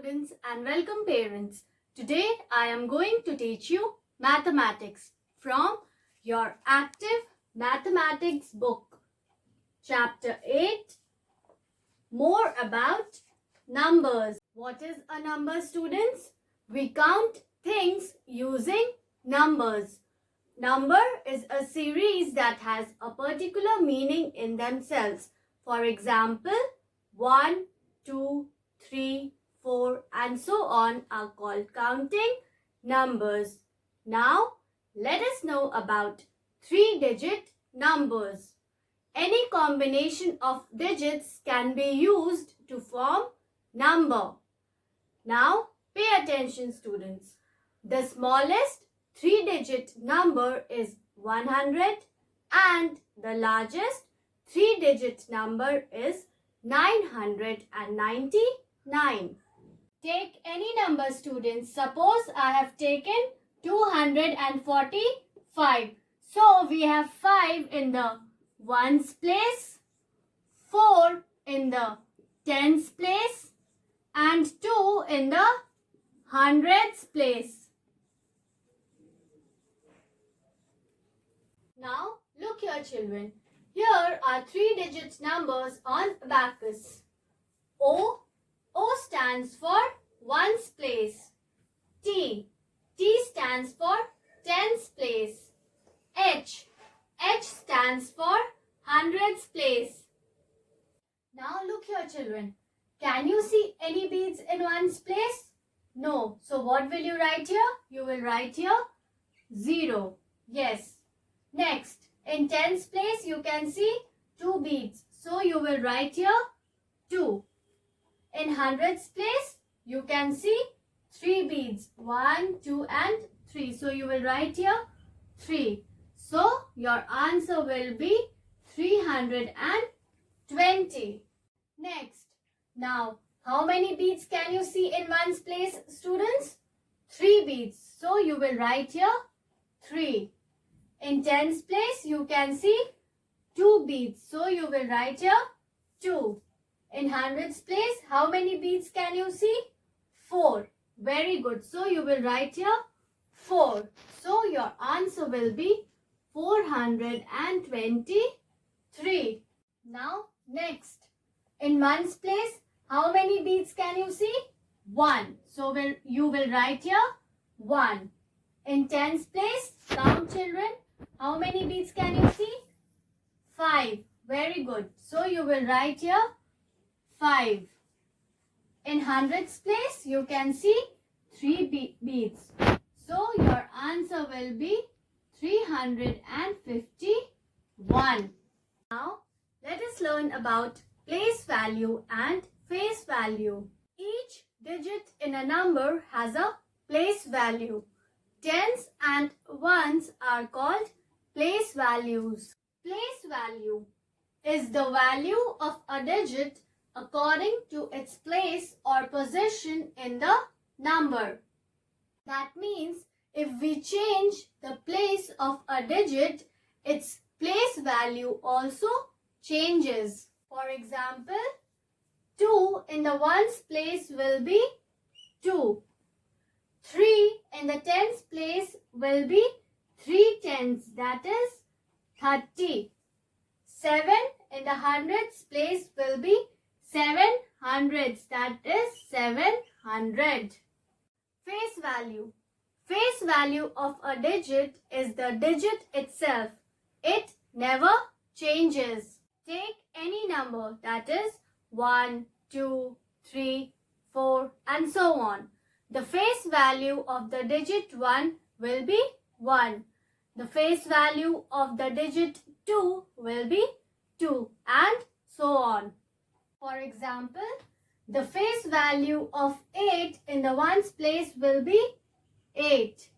students and welcome parents. Today I am going to teach you mathematics from your Active Mathematics book. Chapter 8, More About Numbers. What is a number, students? We count things using numbers. Number is a series that has a particular meaning in themselves. For example, 1, 2, 3, 4 and so on are called counting numbers. Now, let us know about 3-digit numbers. Any combination of digits can be used to form number. Now, pay attention, students. The smallest 3-digit number is 100 and the largest 3-digit number is 999. Take any number, students. Suppose I have taken 245. So we have 5 in the ones place, 4 in the tens place and 2 in the hundreds place. Now look here, children. Here are 3-digit numbers on abacus. O stands for ones place. T stands for tens place. H stands for hundreds place. Now look here, children. Can you see any beads in ones place? No. So what will you write here? You will write here 0. Yes. Next, in tens place you can see 2 beads. So you will write here 2. In hundreds place you can see 3 beads. 1, 2 and 3. So you will write here 3. So your answer will be 320. Next, now how many beads can you see in ones place, students? 3 beads. So you will write here 3. In tens place you can see 2 beads. So you will write here 2. In hundreds place, how many beads can you see? 4. Very good. So you will write here 4. So your answer will be 423. Now next, in ones place, how many beads can you see? 1. So you will write here 1. In tens place, count, children. How many beads can you see? 5. Very good. So you will write here 5. In hundreds place, you can see 3 beads. So your answer will be 351. Now, let us learn about place value and face value. Each digit in a number has a place value. Tens and ones are called place values. Place value is the value of a digit according to its place or position in the number. That means if we change the place of a digit, its place value also changes. For example, 2 in the ones place will be 2. 3 in the tens place will be 3 tens, that is 30. 7 in the hundreds place will be 7 hundreds, that is 700. Face value. Face value of a digit is the digit itself. It never changes. Take any number, that is 1, 2, 3, 4 and so on. The face value of the digit 1 will be 1. The face value of the digit 2 will be 2 and so on. For example, the face value of 8 in the ones place will be 8.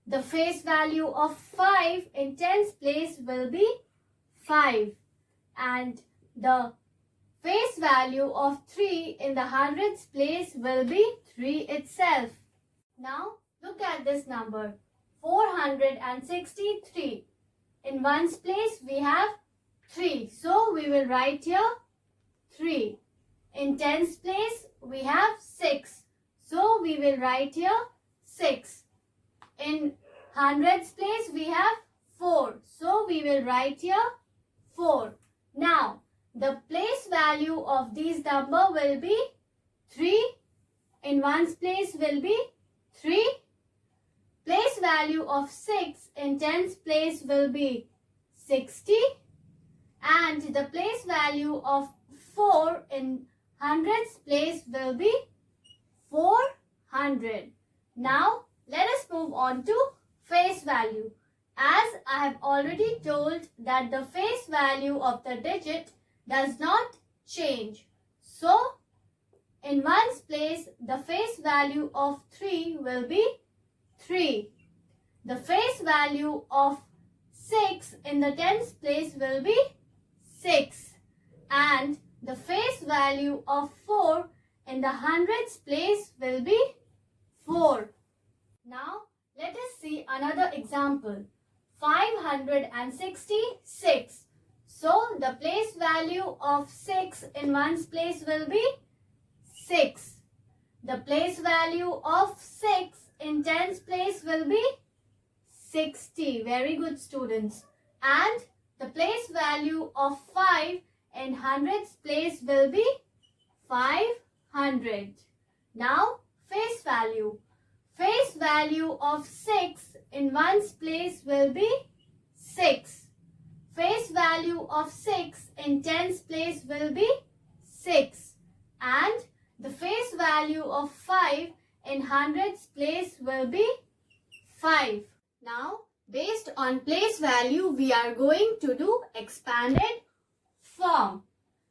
The face value of 5 in tens place will be 5. And the face value of 3 in the hundreds place will be 3 itself. Now look at this number, 463. In ones place we have 3. So we will write here 3. In tens place we have 6. So we will write here 6. In hundreds place we have 4. So we will write here 4. Now the place value of these number will be 3. In ones place will be 3. Place value of 6 in tens place will be 60. And the place value of 4 in hundreds place will be 400. Now let us move on to face value. As I have already told that the face value of the digit does not change. So in ones place the face value of 3 will be 3. The face value of 6 in the tens place will be 6. And the face value of 4 in the hundreds place will be 4. Now let us see another example. 566. So the place value of 6 in ones place will be 6. The place value of 6 in tens place will be 60. Very good, students. And the place value of 5 in hundreds place will be 500. Now face value. Face value of 6 in ones place will be 6. Face value of 6 in tens place will be 6. And the face value of 5 in hundreds place will be 5. Now, based on place value, we are going to do expanded form.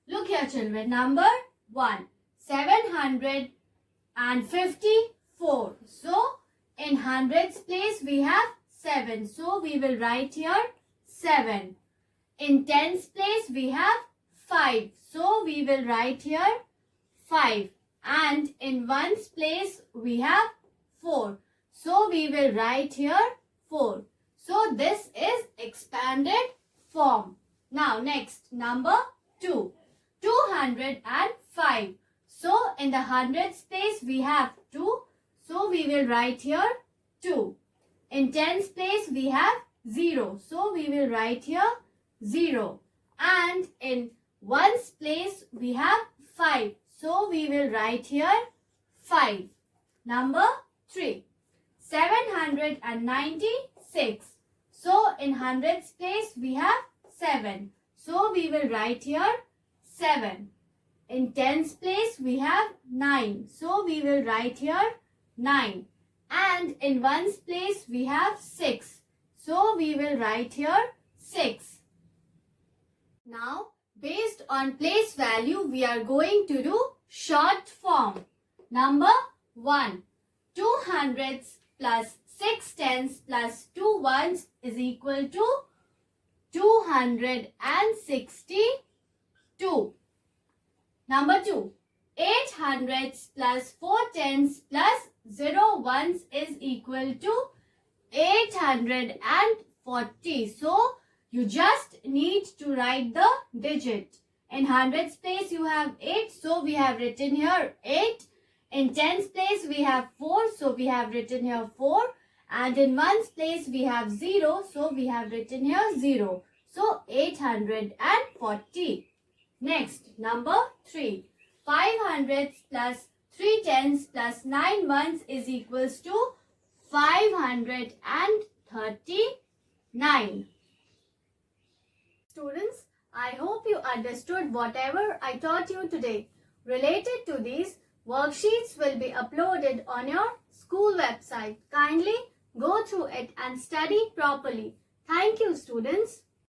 Look here, children. Number 1. 754. So, in hundreds place we have 7. So, we will write here 7. In tens place we have 5. So, we will write here 5. And in ones place we have 4. So, we will write here 4. So, this is expanded form. Now, next, number 2. 205. So, in the hundreds place we have 2. So, we will write here 2. In tens place we have 0. So, we will write here 0. And in ones place we have 5. So, we will write here 5. Number 3. 796. So, in hundreds place we have 7. So, we will write here 7. In tens place we have 9. So, we will write here 9. And in ones place we have 6. So, we will write here 6. Now, based on place value, we are going to do short form. Number 1. 2 hundreds plus 6 tens plus 2 ones is equal to 262. Number 2. 8 hundreds plus 4 tens plus 0 ones is equal to 840. So, you just need to write the digit. In hundreds place you have 8. So, we have written here 8. In tens place we have 4. So, we have written here 4. And in ones place we have 0. So, we have written here 0. So, 840. Next, number 3. 5 hundreds plus 3 tens plus 9 ones is equals to 539. Students, I hope you understood whatever I taught you today. Related to these, worksheets will be uploaded on your school website. Kindly go through it and study properly. Thank you, students.